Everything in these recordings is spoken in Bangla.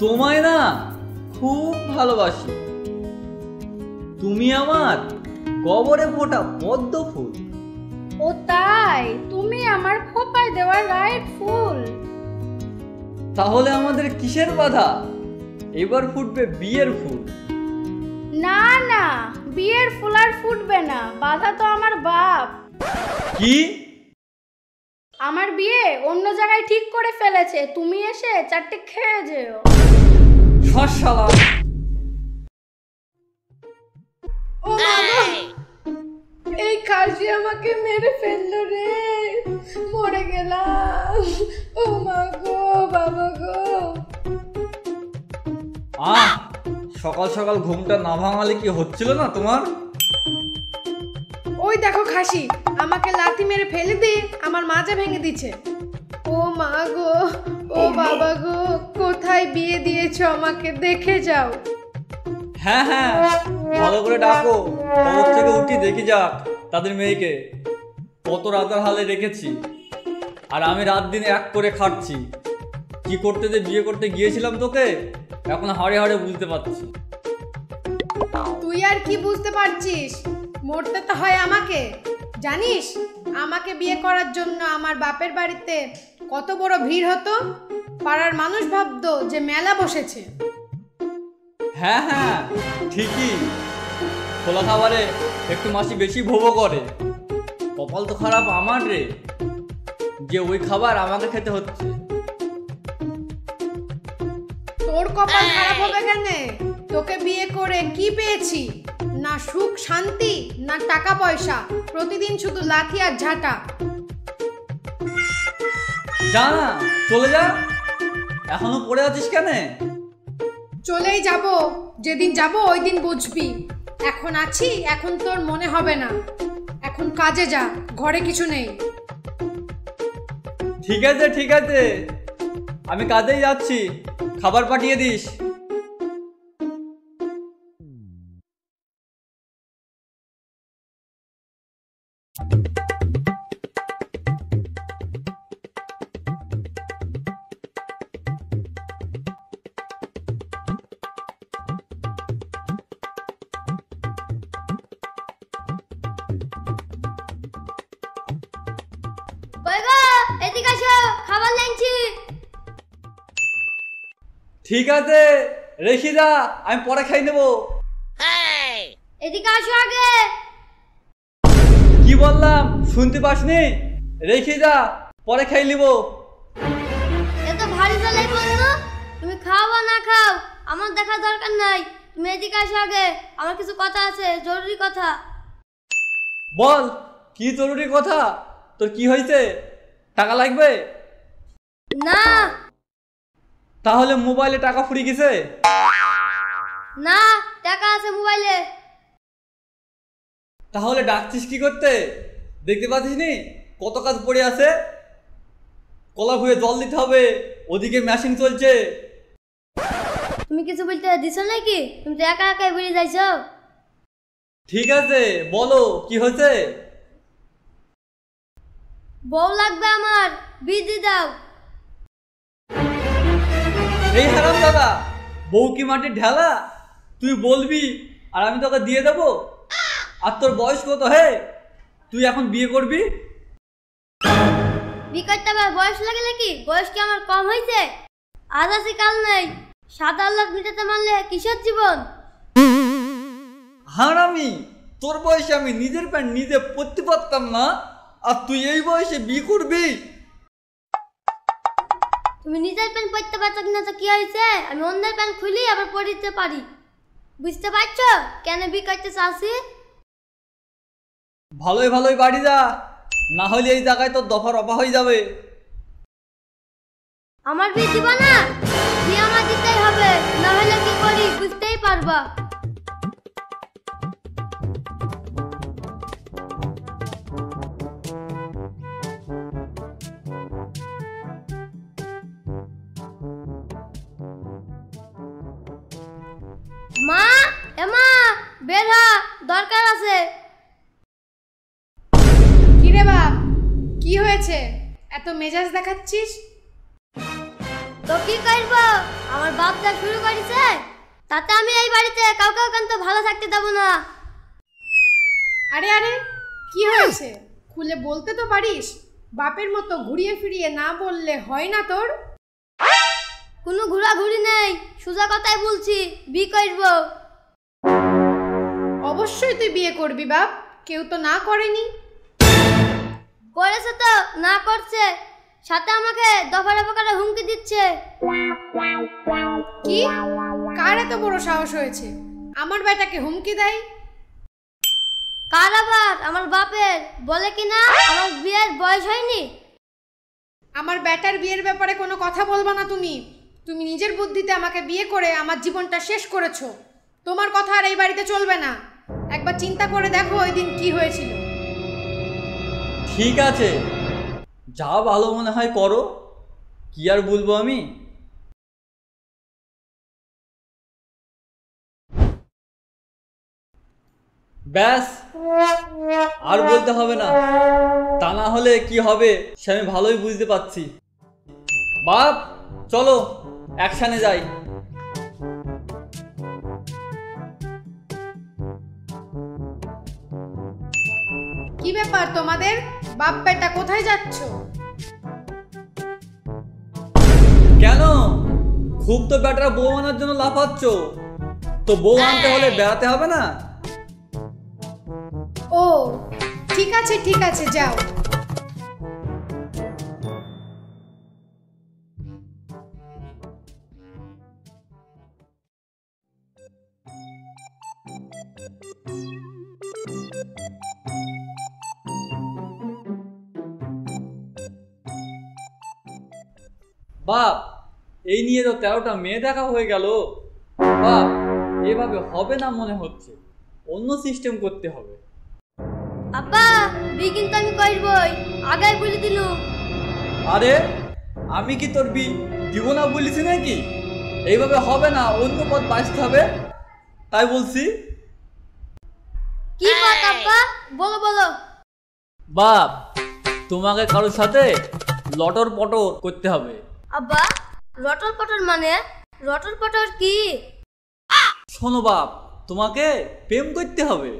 তোমায় না খুব ভালোবাসি। তুমি আমার কবরে ফোটা পদ্ম ফুল। ও তাই? তুমি আমার খোপায় দেওয়া রাইট ফুল। তাহলে আমাদের কিসের বাধা? এবার ফুটবে বিয়ের ফুল। না না, বিয়ের ফুল আর ফুটবে না, বাধা তো আমার বাপ। কি? আমার বিয়ে অন্য জায়গায় ঠিক করে ফেলেছে, তুমি এসে চারটে খেয়ে যেও। শালা ও বাবা, এই খাসি আমাকে মেরে ফেললো রে, মরে গেলাম। ও মা গো, বাবা গো। সকাল সকাল ঘুমটা না ভাঙালে কি হচ্ছিল না তোমার? ওই দেখো খাসি আমাকে লাথি মেরে ফেলে দিয়ে আমার মাজা ভেঙে দিচ্ছে। ও মা গো, ও বাবা গো, কোথায় বিয়ে দিয়েছো আমাকে, দেখে যাও। হ্যাঁ হ্যাঁ, ভালো করে ডাকো, কবর থেকে উঠি দেখি যাক তাদের মেয়েকে। কত রাতের হালে রেখেছি, আর আমি রাত দিন এক করে খাচ্ছি। কি করতে যে বিয়ে করতে গিয়েছিলাম তোকে এখন হাড়ে হাড়ে বুঝতে পারছি। তুই আর কি বুঝতে পারছিস? মরতে তো হয় আমাকে। জানিস আমাকে বিয়ে করার জন্য আমার বাপের বাড়িতে কত বড় ভিড় হতো। পাড়ার মানুষ ভাবতো যে মেলা বসেছে। হ্যাঁ হ্যাঁ ঠিকই, খোলা খাবারে একটু মাসি বেশি ভোগ করে। কপাল তো খারাপ আমার রে, যে ওই খাবার আমাকে খেতে হচ্ছে। তোর কপাল খারাপ হবে কেন? তোকে বিয়ে করে কি পেয়েছি? না সুখ শান্তি, না টাকা পয়সা, প্রতিদিন শুধু লাথি আর ঝাঁটা। যা না, চলে যা। এখনো পড়ে আছিস কেন? চলেই যাব, যেদিন যাব ওই দিন বুঝবি। এখন আছি, এখন তোর মনে হবে না। এখন কাজে যা, ঘরে কিছু নেই। ঠিক আছে ঠিক আছে, আমি কাজেই যাচ্ছি, খাবার পাঠিয়ে দিস। ঠিক আছে, রেখে যা, আমি পরে খাই নেবো। এদিকে আসো আগে। কি বললাম শুনতে পাসনি? রেখে যা, পরে খাই নিব। এত ভারী জ্বালাই বললো, তুমি খাও বা না খাও আমার দেখার দরকার নাই। তুমি এদিকে আসো আগে, আমার কিছু কথা আছে, জরুরি কথা। বল, কি জরুরি কথা? তোর কি হয়েছে? টাকা লাগবে? না। তাহলে মোবাইলে টাকা ফুরিয়ে গেছে? না, টাকা আছে মোবাইলে। তাহলে ডাকছিস কি করতে? দেখতে পাচ্ছিস নি কত কাজ পড়ে আছে? কলা ভুয়ে জল দিতে হবে, ওদিকে মেশিন চলছে। তুমি কিছু বলতে দিছো নাকি? তুমি তো একা একাই বেরিয়ে যাইছো। ঠিক আছে বলো, কি হয়েছে? বউ লাগবে আমার, বিয়ে দিয়ে দাও। এই হারাম দাদা, বউ কি মাটির ঢেলা? তুই বলবি আর আমি তোকে দিয়ে দেবো? আর তোর বয়স কত হে, তুই এখন বিয়ে করবি? বিয়ে করতে আবার বয়স লাগে নাকি? বয়স কি আমার কম হয়েছে? আজ আছে কাল নেই, সাদা আল্লাহ মিটাতে মানলে কিসের জীবন? হারামি, তোর বয়সে আমি নিজের প্যান্ট নিজে পরতে পারতাম না, আর তুই এই বয়সে বিয়ে করবি? তুমি নিজের প্যান্ট পরতে পারছো কিনা তো কি হয়েছে? আমি অন্যের প্যান্ট খুলি আবার পরিতে পারি। বুঝতে পারছো কেন বিয়ে করতে চাচ্ছি? ভালোই ভালোই বাড়ি যা, না হলে এই জায়গায় তোর দফা রফা হয়ে যাবে। আমার বিয়ে দিব না? বিয়ে আমার দিতেই হবে, না হলে কি করি বুঝতেই পারবা। মা, এমা, বের হ, দরকার আছে। কি রে বাপ, কি হয়েছে? এত মেজাজ দেখাচ্ছিস? তো কি করব? আমার বাপ যা শুরু করেছে তাতে আমি এই বাড়িতে কাউকে কিন্তু ভালো থাকতে দেব না। আরে আরে, কি হয়েছে? খুলে বলতে তো পারিস। বাপের মতো ঘুরিয়ে ফিরিয়ে না বললে হয় না তোর? কোনো ঘোরাঘুরি নেই, সোজা কথাই বলছি, বিয়ে করব। অবশ্যই তুই বিয়ে করবি বাপ, কেউ তো না করেনি। করেছে তো, না করছে, সাথে আমাকে দফা দফা করে হুমকি দিচ্ছে। কি? কার এত বড় সাহস হয়েছে আমার বেটাকে হুমকি দেয়? কার আবার? আমার বাপের। বলে কিনা আমার বিয়ের বয়স হয়নি। আমার বেটার বিয়ের ব্যাপারে কোনো কথা বলবা না তুমি। তুমি নিজের বুদ্ধিতে আমাকে বিয়ে করে আমার জীবনটা শেষ করেছো। তোমার কথা আর এই বাড়িতে চলবে না। একবার চিন্তা করে দেখো ওই দিন কি হয়েছিল। ঠিক আছে, যা ভালো মনে হয় করো, কি আর বলবো আমি। ব্যাস, আর বলতে হবে না। তা না হলে কি হবে সে আমি ভালোই বুঝতে পারছি। বাপ, চলো অ্যাকশনে যাই। কি ব্যাপার তোমাদের? বাপ বেটা কোথায় যাচ্ছ? কেন? খুব তো বেটারা বউ আনার জন্য লাফাচ্ছ, তো বউ আনতে হলে বেড়াতে হবে না? ও ঠিক আছে ঠিক আছে, যাও। বাপ, এই নিয়ে তো 13টা মেয়ে দেখা হয়ে গেল। বাপ, এভাবে হবে না মনে হচ্ছে, অন্য সিস্টেম করতে হবে। আব্বা, বিয়ে কিন্তু আমি করবই, আগেই বলে দিলু। আরে আমি কি তোর দিব না বলেছি নাকি? এইভাবে হবে না, অন্য পথ বাঁচতে হবে, তাই বলছি। কি কথা আব্বা? বলো বলো। বাপ, তোমাকে কারোর সাথে লটর পটর করতে হবে। আব্বা, রটর পটর মানে? রটর পটর কি? শোনো বাপ, তোমাকে প্রেম করতে হবে।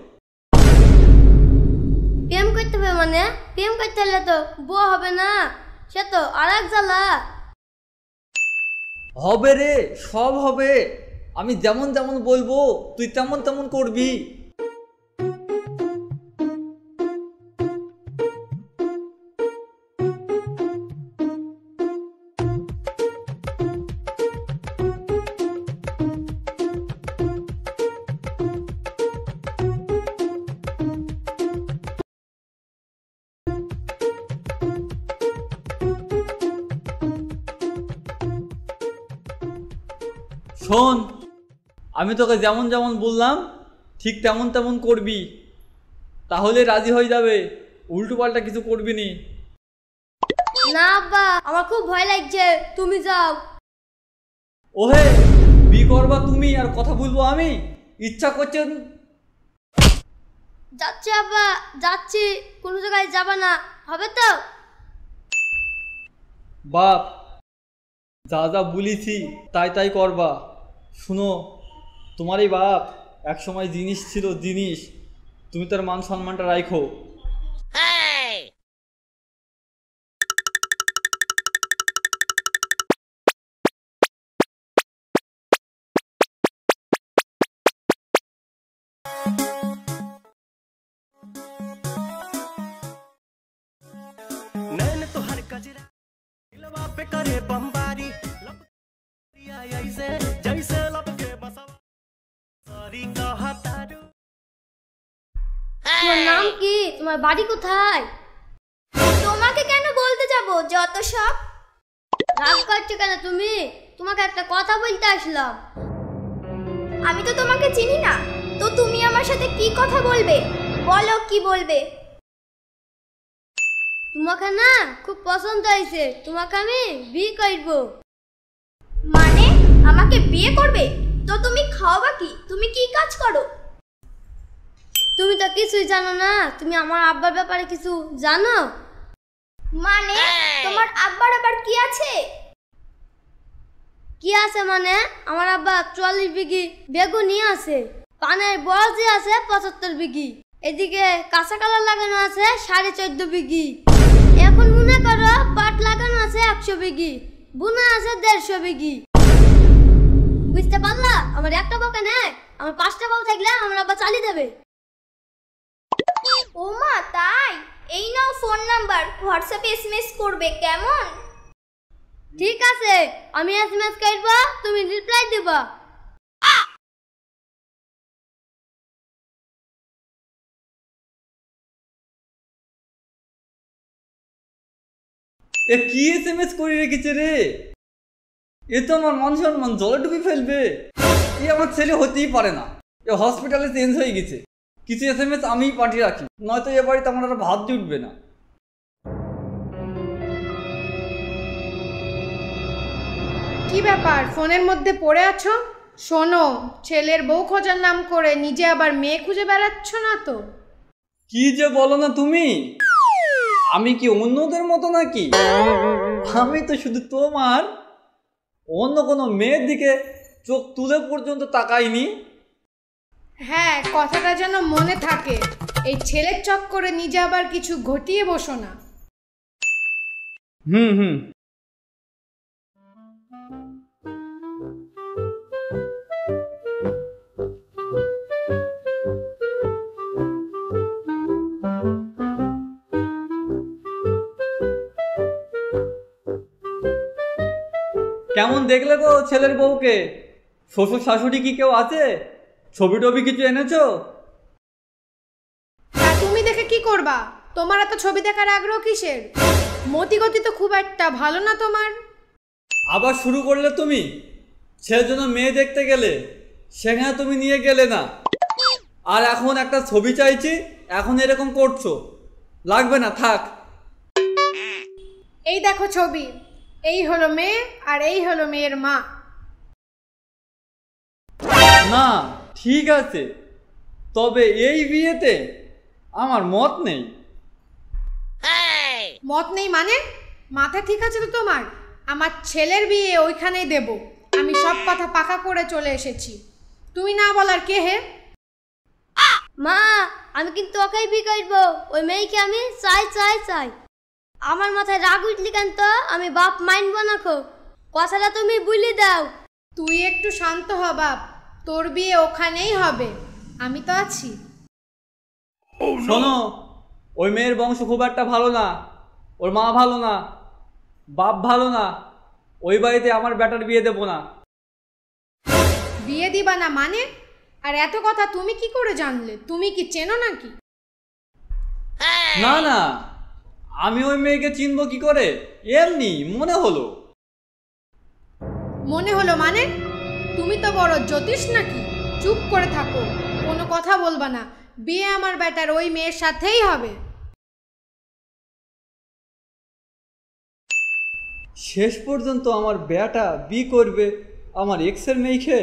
প্রেম করতে হবে মানে? প্রেম করতে হলে তো বউ হবে না, সে তো আর এক জ্বালা। হবে রে, সব হবে। আমি যেমন যেমন বলবো তুই তেমন তেমন করবি। শোন, আমি তোকে যেমন যেমন বললাম ঠিক তেমন তেমন করবি, তাহলে রাজি হয়ে যাবে। উল্টো পাল্টা কিছু করবি নি। না আব্বা, আমার খুব ভয় লাগছে, তুমি যাও। ওহে, করবা তুমি আর কথা বলবো আমি? ইচ্ছা করছে। যাচ্ছি আব্বা, যাচ্ছি। কোনো জায়গায় যাবা না, হবে তো? বাপ, যা যা বলেছি তাই তাই করবা। শুনো, তোমারই বাপ একসময় জিনিস ছিল জিনিস, তুমি তার মান সম্মানটা রাখো। তোমার নাম কি? তোমার বাড়ি কোথায়? তোমাকে কেন বলতে যাব যত সব? রাগ করছো কেন তুমি? তোমাকে একটা কথা বলতে আসলাম। আমি তো তোমাকে চিনি না, তো তুমি আমার সাথে কি কথা বলবে? বলো কি বলবে? তোমাকে না খুব পছন্দ হয়েছে, তোমাকে আমি বিয়ে করব। মানে আমাকে বিয়ে করবে? তো তুমি খাওয়াবা কি? তুমি কি কাজ করো? তুমি তো কিছুই জানো না। তুমি আমার আব্বার ব্যাপারে কিছু জানো? মানে তোমার আব্বার আবার কি আছে? কি আছে মানে আমার আব্বা 44 বিঘি বেগুন নিয়ে আছে, পানের বরজি আছে 75 বিঘি, এদিকে কাঁচা কালার লাগানো আছে 14.5 বিঘি, এখন মনে করো পাট লাগানো আছে 100 বিঘি, বুনা আছে 150 বিঘি। বুঝতে পারলা? আমার একটা বউ কেন, আমার 5টা বউ থাকলে আমার আব্বা চালিয়ে দেবে। ও মা তাই? এই নাও ফোন নাম্বার, হোয়াটসঅ্যাপে এসএমএস করবে কেমন? ঠিক আছে, আমি এসএমএস করব, তুমি রিপ্লাই দিবা। এ কি এসএমএস করে রেখেছে রে? এ তো আমার মান সম্মান জলে ডুবি ফেলবে। এ আমার ছেলে হতেই পারে না। এ হসপিটালে চেঞ্জ হয়ে গেছে। কিছু এসএমএস আমিই পাঠিয়ে রাখি, নয়তো এ বাড়িতে আমার আর ভাত জুটবে না। কি ব্যাপার, ফোনের মধ্যে পড়ে আছো? শোনো, ছেলের বউ খোঁজার নাম করে নিজে আবার মেয়ে খুঁজে বেড়াচ্ছ না তো? কি যে বলো না তুমি, আমি কি অন্যদের মতো নাকি? আমি তো শুধু তোমার, অন্য কোনো মেয়ের দিকে চোখ তুলে পর্যন্ত তাকাইনি। হ্যাঁ, কথাটা যেন মনে থাকে। এই ছেলের চক্করে নিজে আবার কিছু ঘটিয়ে বসো না। হুম। কেমন দেখলে গো ছেলের বউকে? শ্বশুর শাশুড়ি কি কেউ আছে? ছবি টবি কিছু এনেছো? তা তুমি দেখে কি করবা? তোমার এত ছবি দেখার আগ্রহ কিসের? মতিগতি তো খুব একটা ভালো না তোমার। আবার শুরু করলে তুমি। ছেলের জন্য মেয়ে দেখতে গেলে, সেখানে তুমি নিয়ে গেলে না, আর এখন একটা ছবি চাইছি, এখন এরকম করছো। লাগবে না, থাক। এই দেখো ছবি, এই হলো মেয়ে আর এই হলো মেয়ের মা। না ঠিক আছে, তবে এই বিয়েতে আমার মত নেই। মত নেই মানে? মাথা ঠিক আছে তো তোমার? আমার ছেলের বিয়ে ওইখানেই দেব। আমি সব কথা পাকা করে চলে এসেছি। তুমি না বলার কে হে? মা, আমি কিন্তু ওকেই বিয়ে করবো, ওই মেয়েকে আমি চাই। আমার মাথায় রাগ উঠলি কেন তো? আমি বাপ মানবো না খো, কথাটা তুমি বলে দাও। তুই একটু শান্ত হ বাপ, তোর বিয়ে ওখানেই হবে, আমি তো আছি। শোনো, ওই মেয়ের বংশ খুব একটা ভালো না, ওর মা ভালো না, বাপ ভালো না। ওই বাড়িতে আমার বেটার বিয়ে দেবো না। বিয়ে দিবা না মানে? আর এত কথা তুমি কি করে জানলে? তুমি কি চেনো নাকি? না, আমি ওই মেয়েকে চিনবো কি করে? এমনি মনে হলো। মনে হলো মানে? তুমি তো বড় জ্যোতিষ নাকি? চুপ করে থাকো, কোনো কথা বলবা না। বিয়ে আমার বেটার ওই মেয়ের সাথেই হবে। শেষ পর্যন্ত আমার বেটা বিয়ে করবে আমার এক্সের মেয়েকে?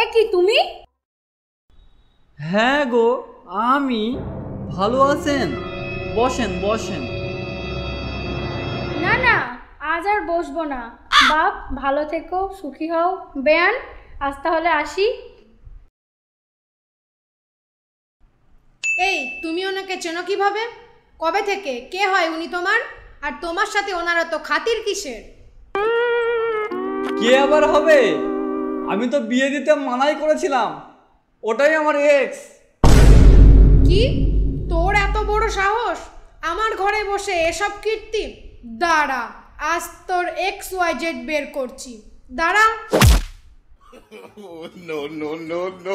এ কি তুমি? হ্যাঁ গো, আমি। ভালো আছেন? বসেন। না, আজ আর বসবো না। বাপ, ভালো থেকো, সুখী হও। বেয়ান, আজ তাহলে আসি। এই, তুমি ওনাকে চেনো কিভাবে? কবে থেকে? কে হয় উনি তোমার? আর তোমার সাথে ওনারা তো খাতির কিসের? কে আবার হবে? আমি তো বিয়ে দিতে মানাই করেছিলাম, ওটাই আমার এক্স। কি? তোর এত বড় সাহস আমার ঘরে বসে এসব কীর্তি? দাঁড়া, আজ তোর XYZ বের করছি, দাঁড়া। no.